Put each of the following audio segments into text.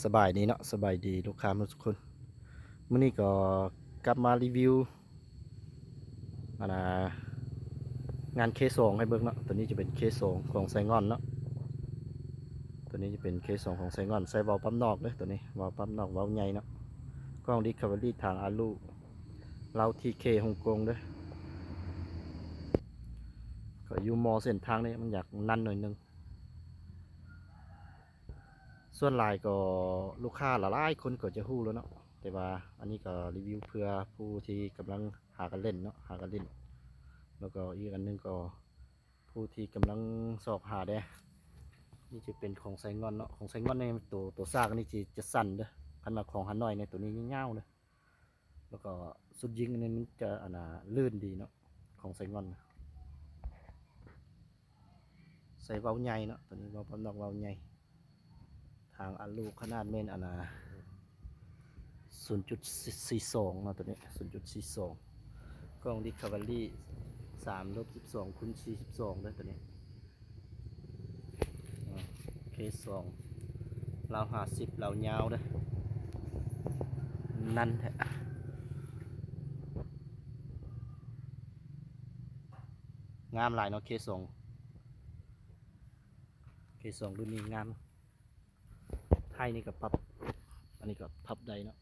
สบายดีเนาะสบายดีลูกค้าทุกคนมื้อนี้ก็กลับมารีวิวอันน่ะงานเคสองให้เบิ่งเนาะตัวนี้จะเป็นเคสองของไซงอนเนาะตัวนี้จะเป็นเคสองของไซงอนใส่เว้าปั๊มนอกเด้อตัวนี้เว้าปั๊มนอกเว้าใหญ่เนาะกล้อง Discovery ทางอาลูเราทีเคฮ่องกงเด้อก็อยู่มอเส้นทางนี้มันอยากนั่นหน่อยนึงส่วนหลายก็ลูกค้าหลายๆคนก็จะฮู้แล้วเนาะแต่ว่าอันนี้ก็รีวิวเพื่อผู้ที่กำลังหากันเล่นเนาะหากันเล่นแล้วก็อีกอันนึงก็ผู้ที่กำลังสอบหาได้นี่จะเป็นของไซงอนเนาะของไซงอนในตัวซากนี่จะสั้นเด้อพันมาของฮันน้อยในตัวนี้เงาๆเลยแล้วก็สุดยิงอันนี้มันจะลื่นดีเนาะของไซงอนใส่เว้าใหญ่เนาะตัวนี้เว้าปั๊มนอกเว้าใหญ่ทางอันลูกขนาดเมน0.42เนาะตัวนี้0.42กล้อง Discovery 3-12x42ได้ตัวนี้เคสองเรา50เรายาวเด้อนั่นแท้งามหลายเนาะเคสองรุ่นนี้งามไทยนี่กับพับอันนี้ก็พับได้เนาะ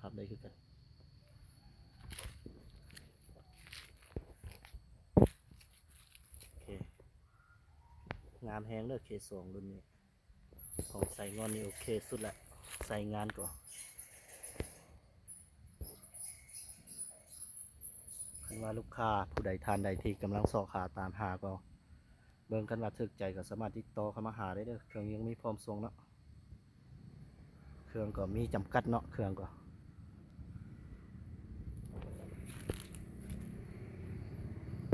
พับได้คือกันโอเคงามแฮงเด้อเคสองรุ่นนี้ของใส่งอนนี่โอเคสุดละใส่งานก่อนคันว่าลูกค้าผู้ใดทานใดที่กำลังสอขาตามหาก็เบิ่งกันว่าถึกใจก็สามารถติดต่อเข้ามาหาได้เด้อเครื่องยังมีพร้อมส่งเนาะเครื่องก็มีจำกัดเนาะเครื่องก็